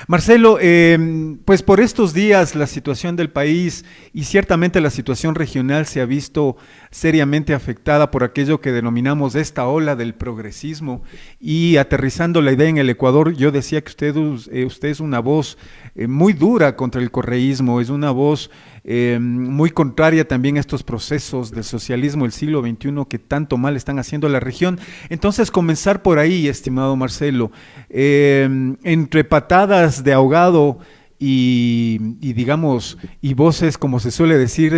Marcelo, pues por estos días la situación del país y ciertamente la situación regional se ha visto seriamente afectada por aquello que denominamos esta ola del progresismo, y aterrizando la idea en el Ecuador, yo decía que usted es una voz muy dura contra el correísmo, es una voz muy contraria también a estos procesos del socialismo del siglo XXI que tanto mal están haciendo a la región. Entonces, comenzar por ahí, estimado Marcelo, entre patadas de ahogado y digamos, y voces, como se suele decir,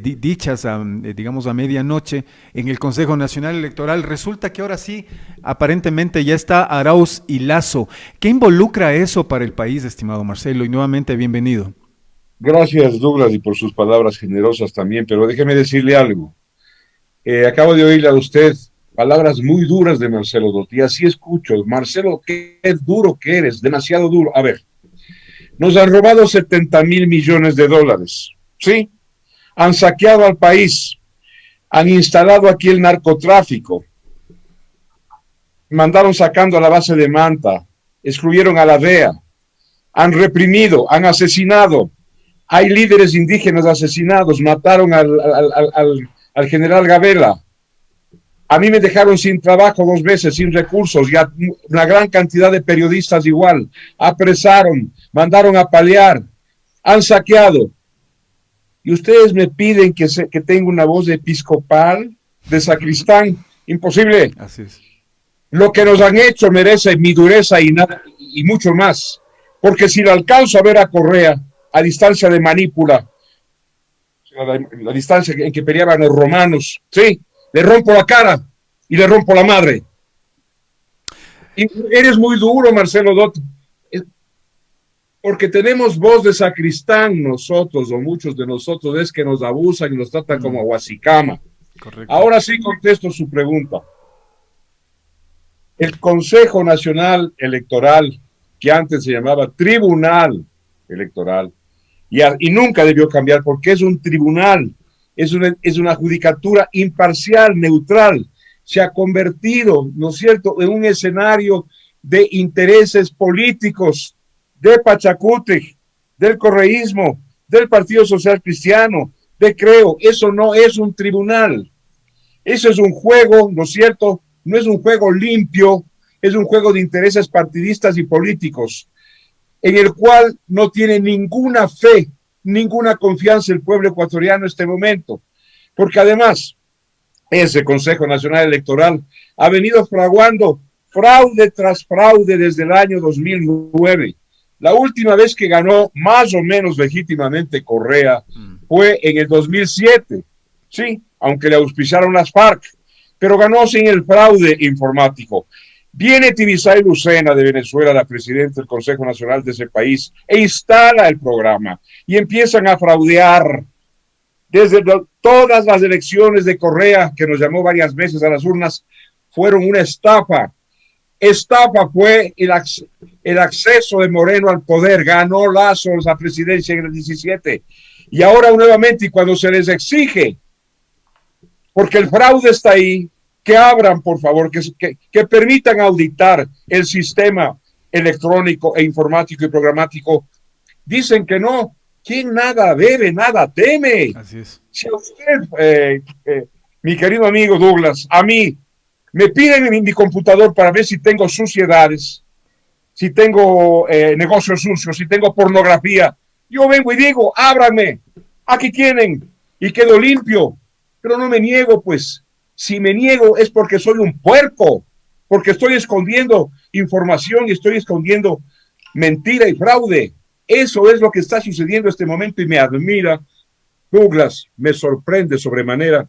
dichas digamos a medianoche en el Consejo Nacional Electoral, resulta que ahora sí, aparentemente ya está Arauz y Lazo. ¿Qué involucra eso para el país, estimado Marcelo? Y nuevamente, bienvenido. Gracias, Douglas, y por sus palabras generosas también, pero déjeme decirle algo. Acabo de oírle a usted palabras muy duras de Marcelo Dott, y así escucho. Marcelo, qué duro que eres, demasiado duro. A ver, nos han robado 70.000 millones de dólares, ¿sí? Han saqueado al país, han instalado aquí el narcotráfico, mandaron sacando a la base de Manta, excluyeron a la DEA, han reprimido, han asesinado. Hay líderes indígenas asesinados, mataron al general Gabela. A mí me dejaron sin trabajo 2 veces, sin recursos, y a una gran cantidad de periodistas igual. Apresaron, mandaron a paliar, han saqueado. Y ustedes me piden que tenga una voz de episcopal, de sacristán. Imposible. Así es. Lo que nos han hecho merece mi dureza y mucho más. Porque si lo alcanzo a ver a Correa, a distancia de Manípula, la distancia en que peleaban los romanos, sí, le rompo la cara y le rompo la madre. Y eres muy duro, Marcelo Dott, porque tenemos voz de sacristán nosotros, o muchos de nosotros, es que nos abusan y nos tratan como guasicama. Correcto. Ahora sí contesto su pregunta. El Consejo Nacional Electoral, que antes se llamaba Tribunal Electoral, y nunca debió cambiar porque es un tribunal, es una judicatura imparcial, neutral, se ha convertido, ¿no es cierto?, en un escenario de intereses políticos de Pachacútec, del correísmo, del Partido Social Cristiano, de Creo. Eso no es un tribunal, eso es un juego, ¿no es cierto?, no es un juego limpio, es un juego de intereses partidistas y políticos, en el cual no tiene ninguna fe, ninguna confianza el pueblo ecuatoriano en este momento, porque además ese Consejo Nacional Electoral ha venido fraguando fraude tras fraude desde el año 2009. La última vez que ganó más o menos legítimamente Correa fue en el 2007, sí, aunque le auspiciaron las FARC, pero ganó sin el fraude informático. Viene Tibisay Lucena de Venezuela, la presidenta del Consejo Nacional de ese país, e instala el programa y empiezan a fraudear. Desde todas las elecciones de Correa, que nos llamó varias veces a las urnas, fueron una estafa. Estafa fue el acceso de Moreno al poder. Ganó Lazo la presidencia en el 17. Y ahora nuevamente, y cuando se les exige, porque el fraude está ahí, que abran, por favor, que permitan auditar el sistema electrónico e informático y programático. Dicen que no. ¿Quién nada debe, nada teme? Así es. Si a usted, mi querido amigo Douglas, a mí, me piden en mi computador para ver si tengo suciedades, si tengo negocios sucios, si tengo pornografía, yo vengo y digo, ábranme, aquí tienen, y quedo limpio, pero no me niego, pues. Si me niego es porque soy un puerco, porque estoy escondiendo información y estoy escondiendo mentira y fraude. Eso es lo que está sucediendo en este momento y me admira, Douglas, me sorprende sobremanera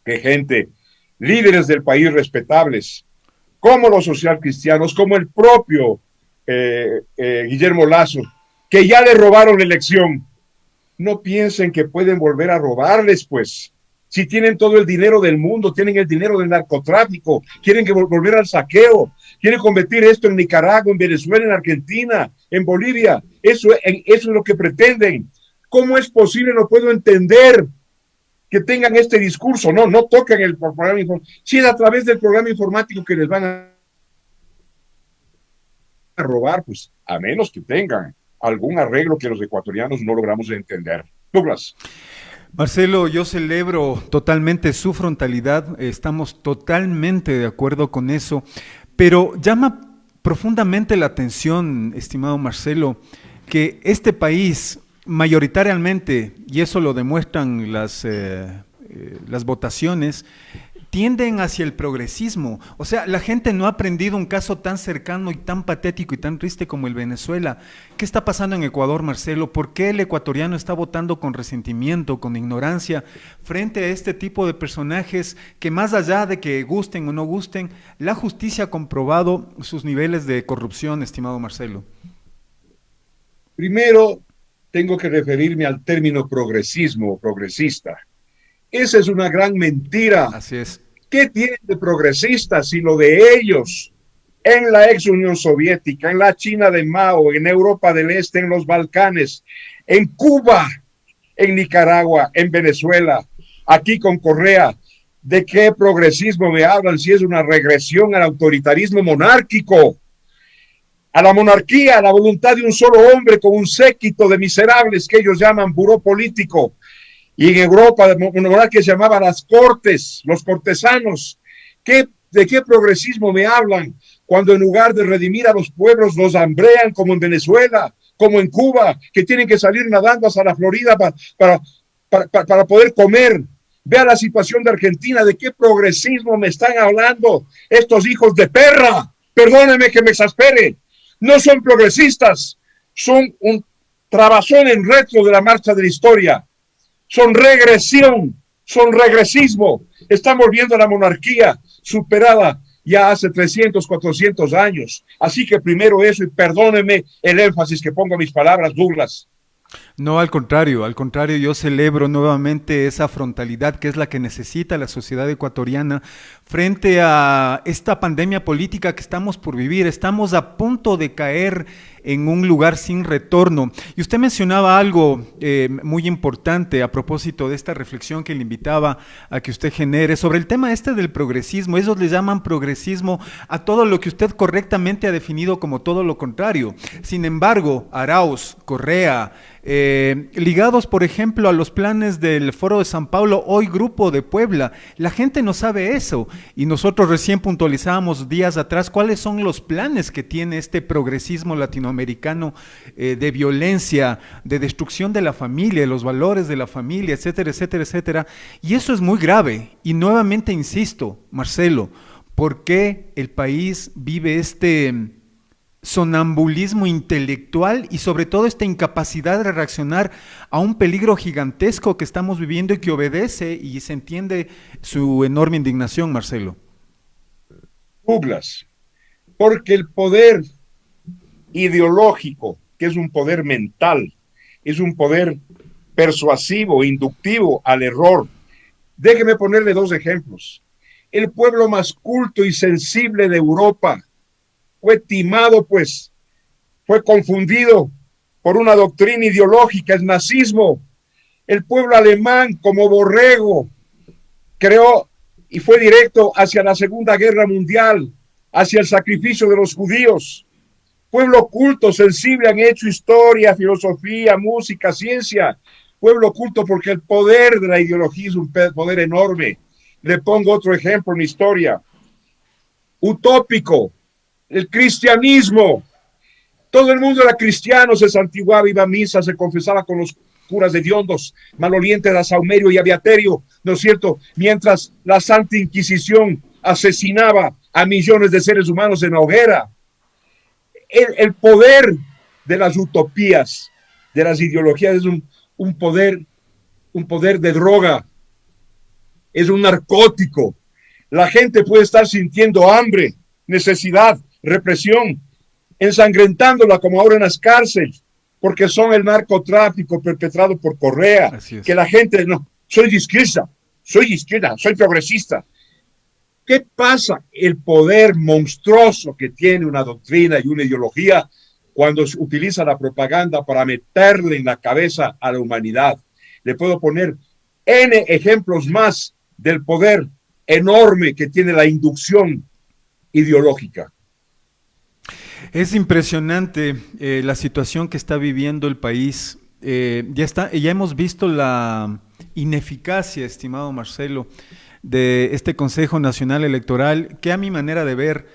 que gente, líderes del país respetables, como los socialcristianos, como el propio Guillermo Lazo, que ya le robaron la elección, no piensen que pueden volver a robarles, pues. Si tienen todo el dinero del mundo, tienen el dinero del narcotráfico, quieren que volver al saqueo, quieren convertir esto en Nicaragua, en Venezuela, en Argentina, en Bolivia. Eso es lo que pretenden. ¿Cómo es posible? No puedo entender que tengan este discurso. No tocan el programa informático. Si es a través del programa informático que les van a a robar, pues a menos que tengan algún arreglo que los ecuatorianos no logramos entender. Douglas. Marcelo, yo celebro totalmente su frontalidad, estamos totalmente de acuerdo con eso, pero llama profundamente la atención, estimado Marcelo, que este país mayoritariamente, y eso lo demuestran las votaciones, tienden hacia el progresismo. O sea, la gente no ha aprendido un caso tan cercano y tan patético y tan triste como el Venezuela. ¿Qué está pasando en Ecuador, Marcelo? ¿Por qué el ecuatoriano está votando con resentimiento, con ignorancia, frente a este tipo de personajes que, más allá de que gusten o no gusten, la justicia ha comprobado sus niveles de corrupción, estimado Marcelo? Primero, tengo que referirme al término progresismo o progresista. Esa es una gran mentira. Así es. ¿Qué tienen de progresistas si lo de ellos en la ex Unión Soviética, en la China de Mao, en Europa del Este, en los Balcanes, en Cuba, en Nicaragua, en Venezuela, aquí con Correa? ¿De qué progresismo me hablan si es una regresión al autoritarismo monárquico? A la monarquía, a la voluntad de un solo hombre con un séquito de miserables que ellos llaman buró político. Y en Europa, una monarquía que se llamaba las cortes, los cortesanos. ¿De qué progresismo me hablan cuando en lugar de redimir a los pueblos los hambrean como en Venezuela, como en Cuba, que tienen que salir nadando hasta la Florida para poder comer? Vea la situación de Argentina. ¿De qué progresismo me están hablando estos hijos de perra? Perdónenme que me exaspere. No son progresistas, son un trabazón en retro de la marcha de la historia. Son regresión, son regresismo. Estamos viendo la monarquía superada ya hace 300, 400 años. Así que primero eso, y perdóneme el énfasis que pongo a mis palabras, Douglas. No, al contrario, yo celebro nuevamente esa frontalidad que es la que necesita la sociedad ecuatoriana frente a esta pandemia política que estamos por vivir. Estamos a punto de caer en un lugar sin retorno. Y usted mencionaba algo muy importante a propósito de esta reflexión que le invitaba a que usted genere sobre el tema este del progresismo. Ellos le llaman progresismo a todo lo que usted correctamente ha definido como todo lo contrario. Sin embargo, Arauz, Correa, ligados, por ejemplo, a los planes del Foro de San Pablo, hoy Grupo de Puebla, la gente no sabe eso. Y nosotros recién puntualizábamos días atrás cuáles son los planes que tiene este progresismo latinoamericano de violencia, de destrucción de la familia, de los valores de la familia, etcétera, etcétera, etcétera. Y eso es muy grave. Y nuevamente insisto, Marcelo, ¿por qué el país vive este sonambulismo intelectual y sobre todo esta incapacidad de reaccionar a un peligro gigantesco que estamos viviendo y que obedece y se entiende su enorme indignación, Marcelo? Douglas, porque el poder ideológico, que es un poder mental, es un poder persuasivo, inductivo al error. Déjeme ponerle dos ejemplos. El pueblo más culto y sensible de Europa fue timado, pues, fue confundido por una doctrina ideológica, el nazismo. El pueblo alemán, como borrego, creó y fue directo hacia la Segunda Guerra Mundial, hacia el sacrificio de los judíos. Pueblo culto, sensible, han hecho historia, filosofía, música, ciencia. Pueblo culto porque el poder de la ideología es un poder enorme. Le pongo otro ejemplo en mi historia. Utópico, el cristianismo. Todo el mundo era cristiano, se santiguaba, iba a misa, se confesaba con los curas de hediondos, malolientes de Saumerio y Abiaterio, ¿no es cierto? Mientras la Santa Inquisición asesinaba a millones de seres humanos en la hoguera. El poder de las utopías, de las ideologías, es un poder de droga, es un narcótico. La gente puede estar sintiendo hambre, necesidad, represión, ensangrentándola como ahora en las cárceles, porque son el narcotráfico perpetrado por Correa, que la gente, no, soy de izquierda, soy progresista. ¿Qué pasa? El poder monstruoso que tiene una doctrina y una ideología cuando se utiliza la propaganda para meterle en la cabeza a la humanidad. Le puedo poner N ejemplos más del poder enorme que tiene la inducción ideológica. Es impresionante la situación que está viviendo el país. Ya hemos visto la ineficacia, estimado Marcelo, de este Consejo Nacional Electoral, que a mi manera de ver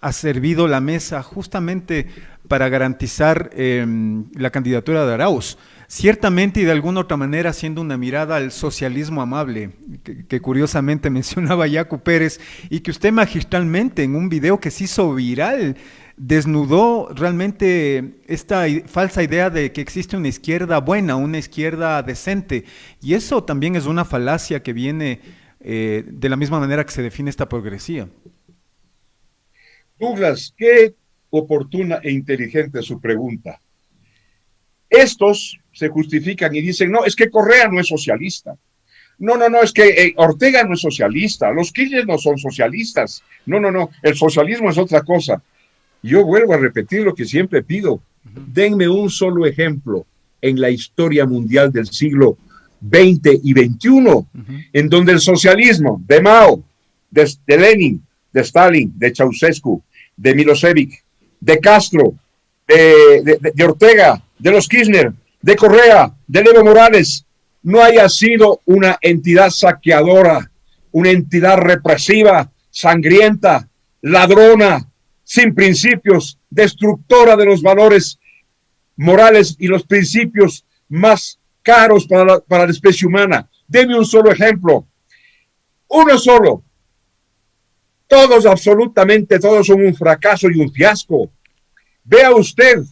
ha servido la mesa justamente para garantizar la candidatura de Arauz. Ciertamente y de alguna otra manera haciendo una mirada al socialismo amable, que curiosamente mencionaba Yacu Pérez, y que usted magistralmente en un video que se hizo viral desnudó realmente esta falsa idea de que existe una izquierda buena, una izquierda decente, y eso también es una falacia que viene de la misma manera que se define esta progresía. Douglas, qué oportuna e inteligente su pregunta. Estos se justifican y dicen, no, es que Correa no es socialista. No, no, no, es que Ortega no es socialista. Los Kirchner no son socialistas. No, no, no, el socialismo es otra cosa. Yo vuelvo a repetir lo que siempre pido. Denme un solo ejemplo en la historia mundial del siglo XX y XXI, en donde el socialismo de Mao, de Lenin, de Stalin, de Ceausescu, de Milosevic, de Castro, de Ortega, de los Kirchner, de Correa, de Evo Morales, no haya sido una entidad saqueadora, una entidad represiva, sangrienta, ladrona, sin principios, destructora de los valores morales y los principios más caros para la especie humana. Deme un solo ejemplo, uno solo. Todos, absolutamente todos, son un fracaso y un fiasco. Vea usted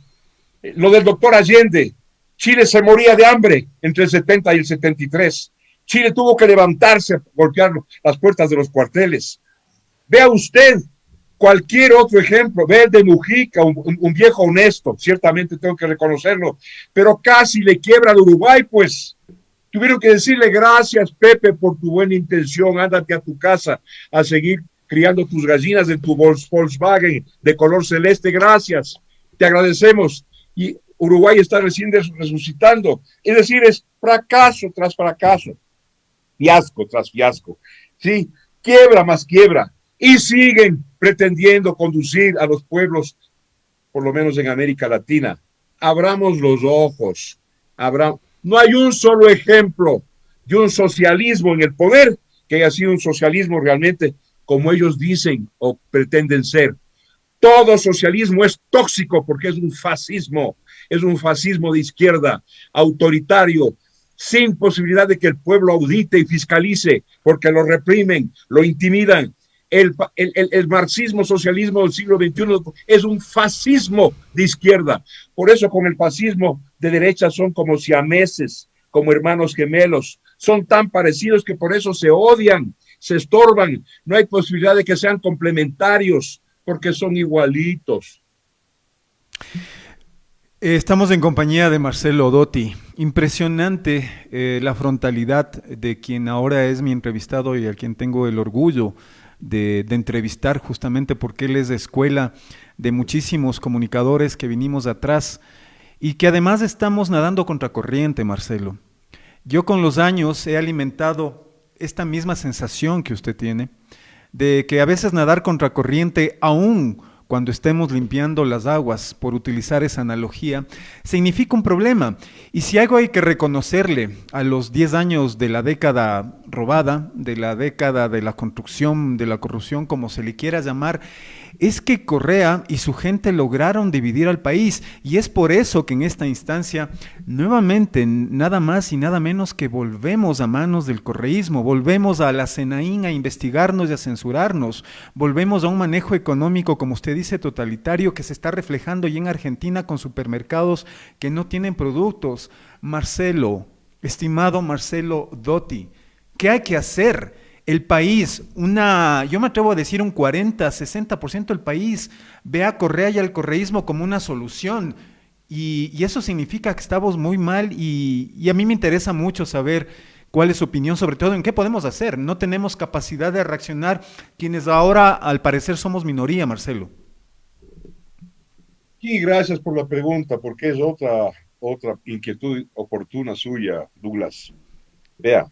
lo del doctor Allende. Chile se moría de hambre entre el 70 y el 73. Chile tuvo que levantarse a golpear las puertas de los cuarteles. Vea usted cualquier otro ejemplo. Ve el de Mujica, un viejo honesto, ciertamente tengo que reconocerlo, pero casi le quiebra al Uruguay, pues. Tuvieron que decirle gracias, Pepe, por tu buena intención, ándate a tu casa a seguir criando tus gallinas en tu Volkswagen de color celeste, gracias, te agradecemos. Y Uruguay está recién resucitando. Es decir, es fracaso tras fracaso, fiasco tras fiasco. Sí, quiebra más quiebra. Y siguen pretendiendo conducir a los pueblos, por lo menos en América Latina. Abramos los ojos. No hay un solo ejemplo de un socialismo en el poder que haya sido un socialismo realmente como ellos dicen o pretenden ser. Todo socialismo es tóxico porque es un fascismo de izquierda, autoritario, sin posibilidad de que el pueblo audite y fiscalice, porque lo reprimen, lo intimidan. El marxismo, socialismo del siglo XXI es un fascismo de izquierda. Por eso con el fascismo de derecha son como siameses, como hermanos gemelos. Son tan parecidos que por eso se odian, se estorban. No hay posibilidad de que sean complementarios porque son igualitos. Estamos en compañía de Marcelo Dotti. Impresionante la frontalidad de quien ahora es mi entrevistado y a quien tengo el orgullo de entrevistar, justamente porque él es de escuela de muchísimos comunicadores que vinimos atrás y que además estamos nadando contracorriente, Marcelo. Yo con los años he alimentado esta misma sensación que usted tiene, de que a veces nadar contracorriente, aún cuando estemos limpiando las aguas, por utilizar esa analogía, significa un problema. Y si algo hay que reconocerle a los 10 años de la década robada, de la década de la construcción, de la corrupción, como se le quiera llamar, es que Correa y su gente lograron dividir al país, y es por eso que en esta instancia, nuevamente, nada más y nada menos que volvemos a manos del correísmo, volvemos a la CNAIN a investigarnos y a censurarnos, volvemos a un manejo económico, como usted dice, totalitario, que se está reflejando ya en Argentina con supermercados que no tienen productos. Marcelo, estimado Marcelo Dotti, ¿qué hay que hacer? El país, yo me atrevo a decir un 40, 60% del país ve a Correa y al correísmo como una solución, y eso significa que estamos muy mal, y a mí me interesa mucho saber cuál es su opinión, sobre todo en qué podemos hacer. No tenemos capacidad de reaccionar quienes ahora al parecer somos minoría, Marcelo. Y gracias por la pregunta, porque es otra inquietud oportuna suya, Douglas. Vea,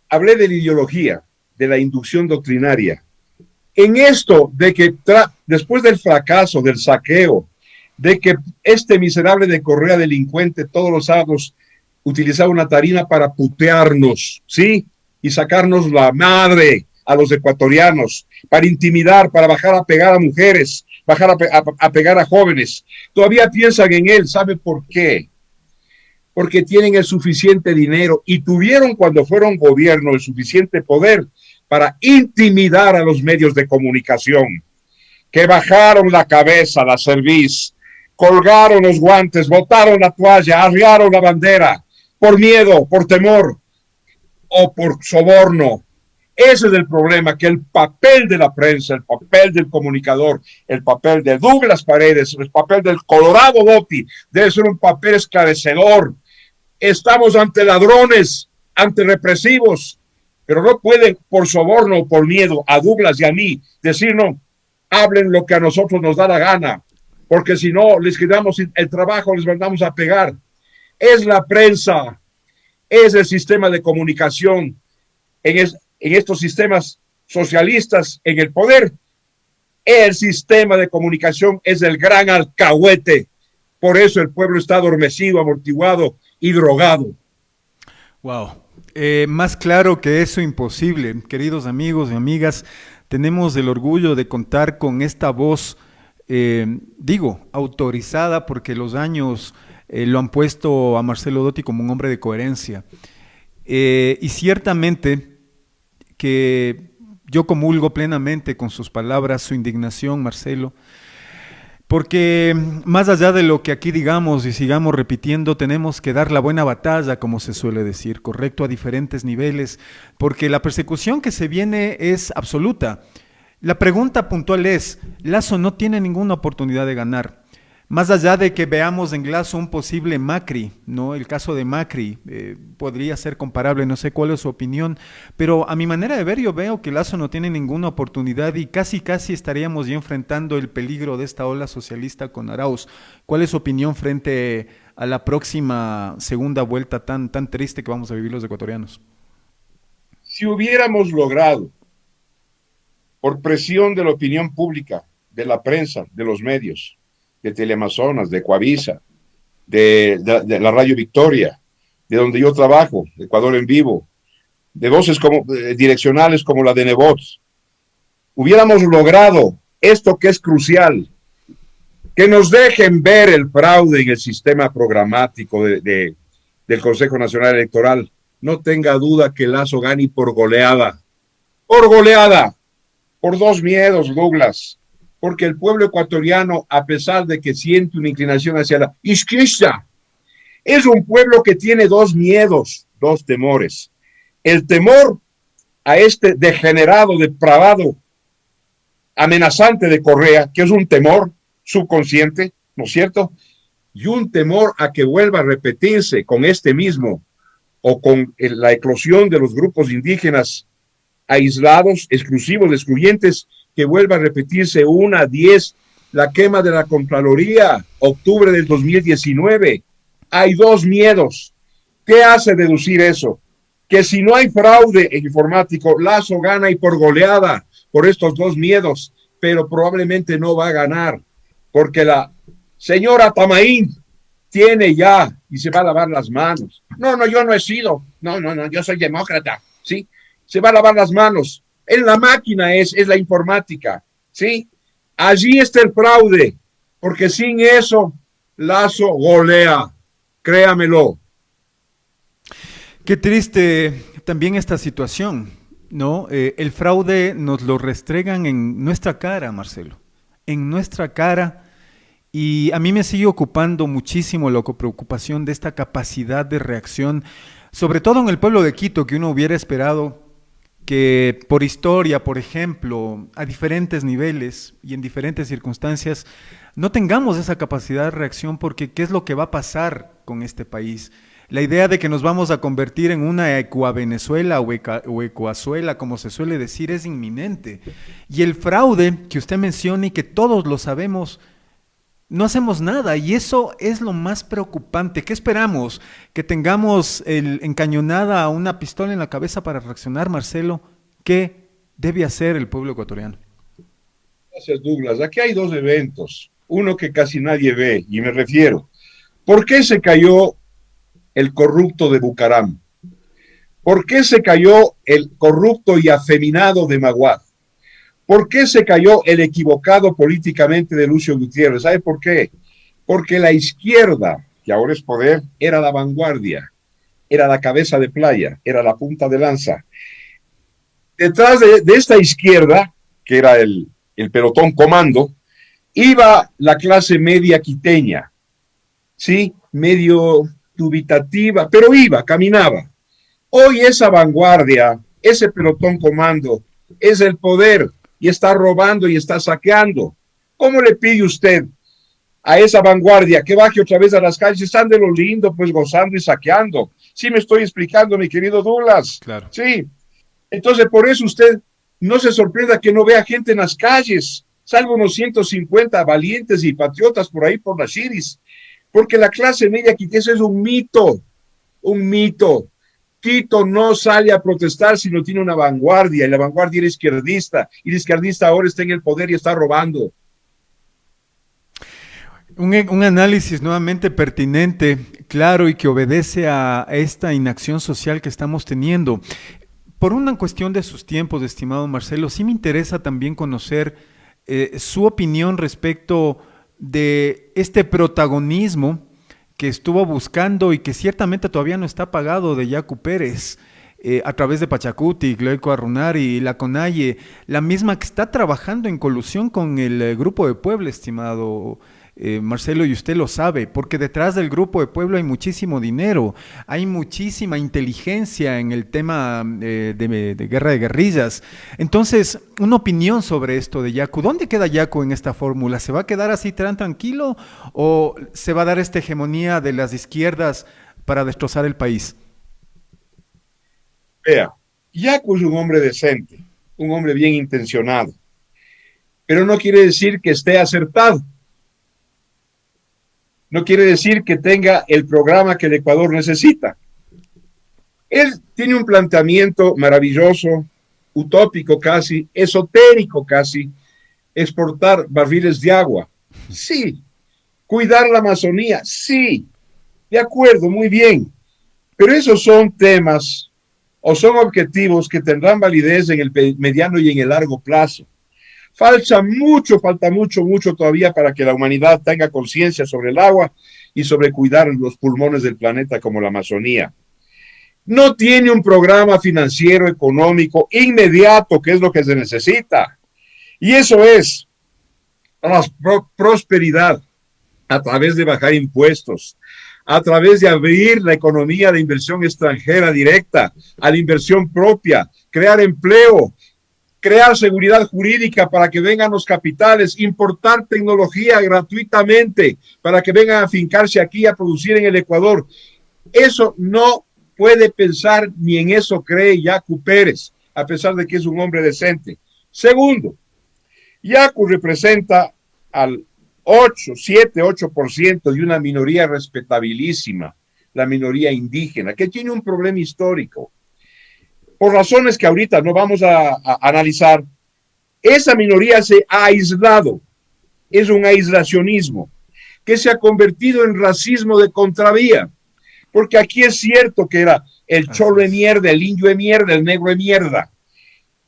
hablé de la ideología, de la inducción doctrinaria. en esto de que después del fracaso, del saqueo, de que este miserable de Correa delincuente todos los sábados utilizaba una tarima para putearnos, ¿sí? Y sacarnos la madre a los ecuatorianos, para intimidar, para bajar a pegar a mujeres, bajar a pegar a jóvenes. Todavía piensan en él, ¿sabe por qué? Porque tienen el suficiente dinero y tuvieron cuando fueron gobierno el suficiente poder para intimidar a los medios de comunicación, que bajaron la cabeza, la cerviz, colgaron los guantes, botaron la toalla, arriaron la bandera, por miedo, por temor o por soborno. Ese es el problema, que el papel de la prensa, el papel del comunicador, el papel de Douglas Paredes, el papel del Colorado Botti, debe ser un papel esclarecedor. Estamos ante ladrones, ante represivos, pero no pueden por soborno o por miedo a Douglas y a mí decirnos, hablen lo que a nosotros nos da la gana, porque si no les quedamos el trabajo, les mandamos a pegar. Es la prensa, es el sistema de comunicación en estos sistemas socialistas en el poder. El sistema de comunicación es el gran alcahuete. Por eso el pueblo está adormecido, amortiguado y drogado. Wow. Más claro que eso, imposible. Queridos amigos y amigas, tenemos el orgullo de contar con esta voz, autorizada, porque los años lo han puesto a Marcelo Dotti como un hombre de coherencia. Y ciertamente que yo comulgo plenamente con sus palabras, su indignación, Marcelo, porque más allá de lo que aquí digamos y sigamos repitiendo, tenemos que dar la buena batalla, como se suele decir, correcto, a diferentes niveles, porque la persecución que se viene es absoluta. La pregunta puntual es, Lasso no tiene ninguna oportunidad de ganar. Más allá de que veamos en Lasso un posible Macri, ¿no? El caso de Macri podría ser comparable, no sé cuál es su opinión, pero a mi manera de ver yo veo que Lasso no tiene ninguna oportunidad y casi estaríamos ya enfrentando el peligro de esta ola socialista con Arauz. ¿Cuál es su opinión frente a la próxima segunda vuelta tan triste que vamos a vivir los ecuatorianos? Si hubiéramos logrado, por presión de la opinión pública, de la prensa, de los medios, de Teleamazonas, de Coavisa, de la Radio Victoria, de donde yo trabajo, de Ecuador en Vivo, de voces direccionales como la de Nebot, hubiéramos logrado esto que es crucial, que nos dejen ver el fraude en el sistema programático del Consejo Nacional Electoral. No tenga duda que Lasso gane por goleada, por dos miedos, Douglas. Porque el pueblo ecuatoriano, a pesar de que siente una inclinación hacia la izquierda, es un pueblo que tiene dos miedos, dos temores. El temor a este degenerado, depravado, amenazante de Correa, que es un temor subconsciente, ¿no es cierto? Y un temor a que vuelva a repetirse con este mismo o con la eclosión de los grupos indígenas aislados, exclusivos, excluyentes, que vuelva a repetirse 10, la quema de la Contraloría, octubre del 2019. Hay dos miedos. ¿Qué hace deducir eso? Que si no hay fraude informático, Lasso gana y por goleada, por estos dos miedos, pero probablemente no va a ganar, porque la señora Tamaín tiene ya y se va a lavar las manos. No, yo no he sido. No, yo soy demócrata, ¿sí? Se va a lavar las manos. En la máquina es la informática, ¿sí? Allí está el fraude, porque sin eso, Lasso golea, créamelo. Qué triste también esta situación, ¿no? El fraude nos lo restregan en nuestra cara, Marcelo, en nuestra cara, y a mí me sigue ocupando muchísimo la preocupación de esta capacidad de reacción, sobre todo en el pueblo de Quito, que uno hubiera esperado que por historia, por ejemplo, a diferentes niveles y en diferentes circunstancias, no tengamos esa capacidad de reacción, porque ¿qué es lo que va a pasar con este país? La idea de que nos vamos a convertir en una Ecuavenezuela o Ecuazuela, como se suele decir, es inminente. Y el fraude que usted menciona y que todos lo sabemos, no hacemos nada, y eso es lo más preocupante. ¿Qué esperamos? ¿Que tengamos encañonada una pistola en la cabeza para reaccionar, Marcelo? ¿Qué debe hacer el pueblo ecuatoriano? Gracias, Douglas. Aquí hay dos eventos. Uno que casi nadie ve, y me refiero. ¿Por qué se cayó el corrupto de Bucaram? ¿Por qué se cayó el corrupto y afeminado de Maguad? ¿Por qué se cayó el equivocado políticamente de Lucio Gutiérrez? ¿Sabe por qué? Porque la izquierda, que ahora es poder, era la vanguardia, era la cabeza de playa, era la punta de lanza. Detrás de esta izquierda, que era el pelotón comando, iba la clase media quiteña, ¿sí? Medio dubitativa, pero iba, caminaba. Hoy esa vanguardia, ese pelotón comando, es el poder y está robando y está saqueando. ¿Cómo le pide usted a esa vanguardia que baje otra vez a las calles? Están de lo lindo, pues gozando y saqueando. Sí me estoy explicando, mi querido Douglas. Claro. Sí. Entonces, por eso usted no se sorprenda que no vea gente en las calles, salvo unos 150 valientes y patriotas por ahí por las Chiris, porque la clase media quiteña es un mito, un mito. Quito no sale a protestar si no tiene una vanguardia, y la vanguardia era izquierdista, y la izquierdista ahora está en el poder y está robando. Un análisis nuevamente pertinente, claro, y que obedece a esta inacción social que estamos teniendo. Por una cuestión de sus tiempos, estimado Marcelo, sí me interesa también conocer su opinión respecto de este protagonismo que estuvo buscando y que ciertamente todavía no está pagado de Yacu Pérez a través de Pachacuti, Gloico Arrunari y la CONAIE, la misma que está trabajando en colusión con el Grupo de Puebla, estimado Marcelo, y usted lo sabe, porque detrás del Grupo de Puebla hay muchísimo dinero, hay muchísima inteligencia en el tema de guerra de guerrillas. Entonces, una opinión sobre esto de Yacu. ¿Dónde queda Yacu en esta fórmula? ¿Se va a quedar así tan tranquilo o se va a dar esta hegemonía de las izquierdas para destrozar el país? Vea, Yacu es un hombre decente, un hombre bien intencionado, pero no quiere decir que esté acertado. No quiere decir que tenga el programa que el Ecuador necesita. Él tiene un planteamiento maravilloso, utópico casi, esotérico casi, exportar barriles de agua. Sí. Cuidar la Amazonía. Sí. De acuerdo, muy bien. Pero esos son temas o son objetivos que tendrán validez en el mediano y en el largo plazo. Falta mucho todavía para que la humanidad tenga conciencia sobre el agua y sobre cuidar los pulmones del planeta como la Amazonía. No tiene un programa financiero, económico, inmediato, que es lo que se necesita. Y eso es la prosperidad a través de bajar impuestos, a través de abrir la economía de inversión extranjera directa a la inversión propia, crear empleo, crear seguridad jurídica para que vengan los capitales, importar tecnología gratuitamente para que vengan a afincarse aquí a producir en el Ecuador. Eso no puede pensar ni en eso cree Yacu Pérez, a pesar de que es un hombre decente. Segundo, Yacu representa al 8% de una minoría respetabilísima, la minoría indígena, que tiene un problema histórico. Por razones que ahorita no vamos a analizar, esa minoría se ha aislado, es un aislacionismo que se ha convertido en racismo de contravía, porque aquí es cierto que era el cholo de mierda, el indio de mierda, el negro de mierda,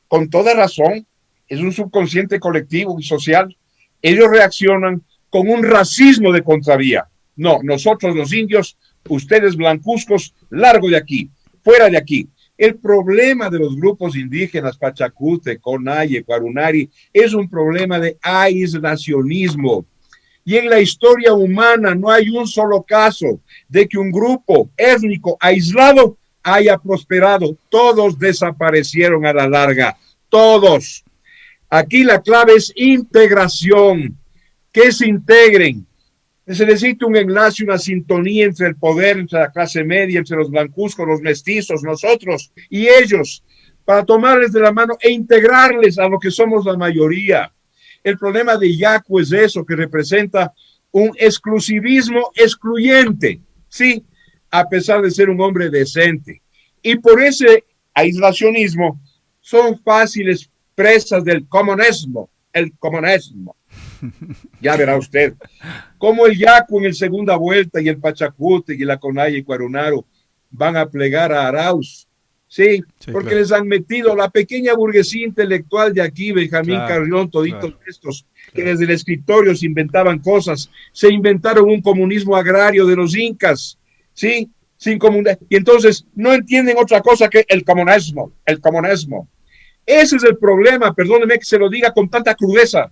con toda razón, es un subconsciente colectivo y social, ellos reaccionan con un racismo de contravía. No, nosotros los indios, ustedes blancuzcos, largo de aquí, fuera de aquí. El problema de los grupos indígenas, Pachacute, CONAIE, Guarunari, es un problema de aislacionismo. Y en la historia humana no hay un solo caso de que un grupo étnico aislado haya prosperado. Todos desaparecieron a la larga, todos. Aquí la clave es integración, que se integren. Se necesita un enlace, una sintonía entre el poder, entre la clase media, entre los blancuzcos, los mestizos, nosotros y ellos, para tomarles de la mano e integrarles a lo que somos la mayoría. El problema de Yacu es eso, que representa un exclusivismo excluyente, sí, a pesar de ser un hombre decente. Y por ese aislacionismo son fáciles presas del comunismo, el comunismo. Ya verá usted cómo el Yacu en el segunda vuelta y el Pachacute y la Conaya y Cuarunaro van a plegar a Arauz. Sí, Sí, porque claro. les han metido la pequeña burguesía intelectual de aquí, Benjamín Claro, Carrión, toditos claro, estos, que claro. desde el escritorio se inventaban cosas, se inventaron un comunismo agrario de los incas, ¿sí? Sin comunidad. Y entonces no entienden otra cosa que el comunismo, el comunismo. Ese es el problema, perdóneme que se lo diga con tanta crudeza.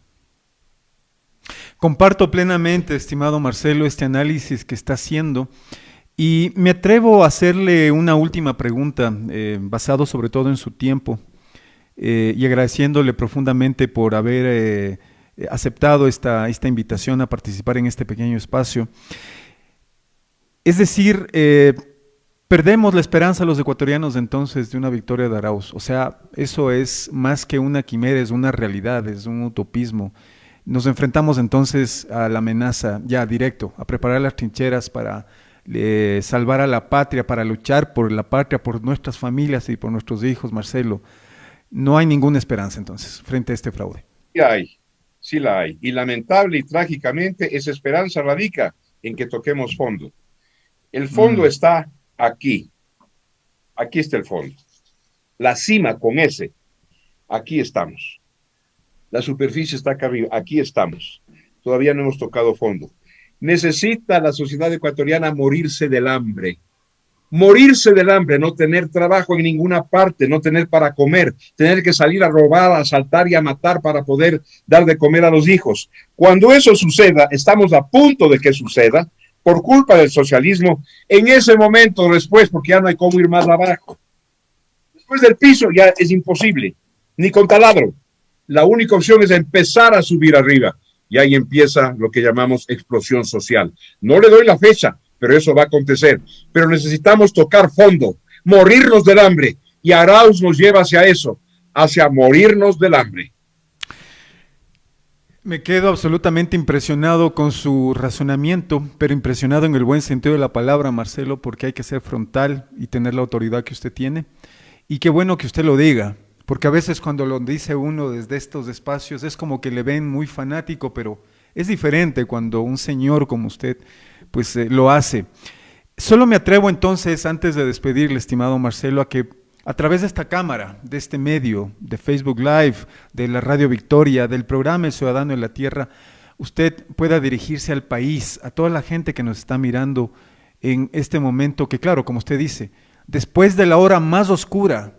Comparto plenamente, estimado Marcelo, este análisis que está haciendo y me atrevo a hacerle una última pregunta, basado sobre todo en su tiempo y agradeciéndole profundamente por haber aceptado esta invitación a participar en este pequeño espacio. Es decir, perdemos la esperanza los ecuatorianos entonces de una victoria de Arauz. O sea, eso es más que una quimera, es una realidad, es un utopismo. Nos enfrentamos entonces a la amenaza ya directo, a preparar las trincheras para salvar a la patria, para luchar por la patria, por nuestras familias y por nuestros hijos, Marcelo. No hay ninguna esperanza entonces frente a este fraude. Sí hay, sí la hay. Y lamentable y trágicamente esa esperanza radica en que toquemos fondo. El fondo Mm. está aquí. Aquí está el fondo. La cima con ese. Aquí estamos. La superficie está acá arriba. Aquí estamos. Todavía no hemos tocado fondo. Necesita la sociedad ecuatoriana morirse del hambre. Morirse del hambre, no tener trabajo en ninguna parte, no tener para comer, tener que salir a robar, a asaltar y a matar para poder dar de comer a los hijos. Cuando eso suceda, estamos a punto de que suceda, por culpa del socialismo, en ese momento después, porque ya no hay cómo ir más abajo. Después del piso ya es imposible, ni con taladro. La única opción es empezar a subir arriba. Y ahí empieza lo que llamamos explosión social. No le doy la fecha, pero eso va a acontecer. Pero necesitamos tocar fondo, morirnos del hambre. Y Arauz nos lleva hacia eso, hacia morirnos del hambre. Me quedo absolutamente impresionado con su razonamiento, pero impresionado en el buen sentido de la palabra, Marcelo, porque hay que ser frontal y tener la autoridad que usted tiene. Y qué bueno que usted lo diga, porque a veces cuando lo dice uno desde estos espacios es como que le ven muy fanático, pero es diferente cuando un señor como usted pues lo hace. Solo me atrevo entonces, antes de despedirle, estimado Marcelo, a que a través de esta cámara, de este medio, de Facebook Live, de la Radio Victoria, del programa El Ciudadano en la Tierra, usted pueda dirigirse al país, a toda la gente que nos está mirando en este momento, que claro, como usted dice, después de la hora más oscura,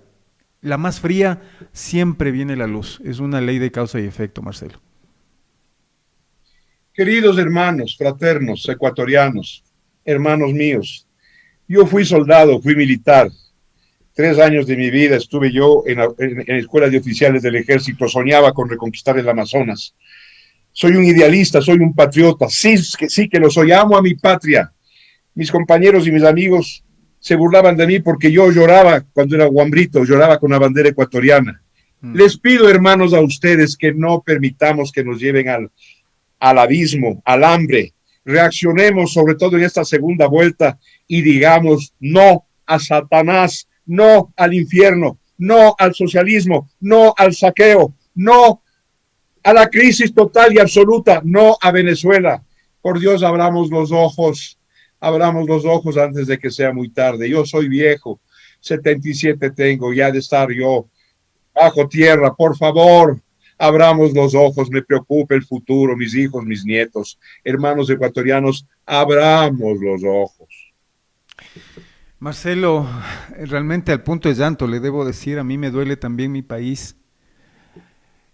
la más fría, siempre viene la luz. Es una ley de causa y efecto, Marcelo. Queridos hermanos, fraternos, ecuatorianos, hermanos míos, yo fui soldado, fui militar. 3 años de mi vida estuve yo en escuelas de oficiales del ejército, soñaba con reconquistar el Amazonas. Soy un idealista, soy un patriota, sí que lo soy, amo a mi patria. Mis compañeros y mis amigos se burlaban de mí porque yo lloraba cuando era guambrito, lloraba con la bandera ecuatoriana. Mm. Les pido, hermanos, a ustedes que no permitamos que nos lleven al abismo, al hambre. Reaccionemos, sobre todo en esta segunda vuelta, y digamos no a Satanás, no al infierno, no al socialismo, no al saqueo, no a la crisis total y absoluta, no a Venezuela. Por Dios, abramos los ojos antes de que sea muy tarde. Yo soy viejo, 77 tengo, ya de estar yo bajo tierra, por favor, abramos los ojos, me preocupa el futuro, mis hijos, mis nietos, hermanos ecuatorianos, abramos los ojos. Marcelo, realmente al punto de llanto le debo decir, a mí me duele también mi país.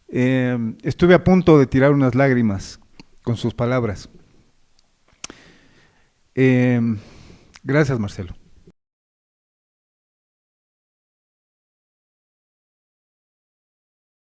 Estuve a punto de tirar unas lágrimas con sus palabras. Eh, Gracias, Marcelo.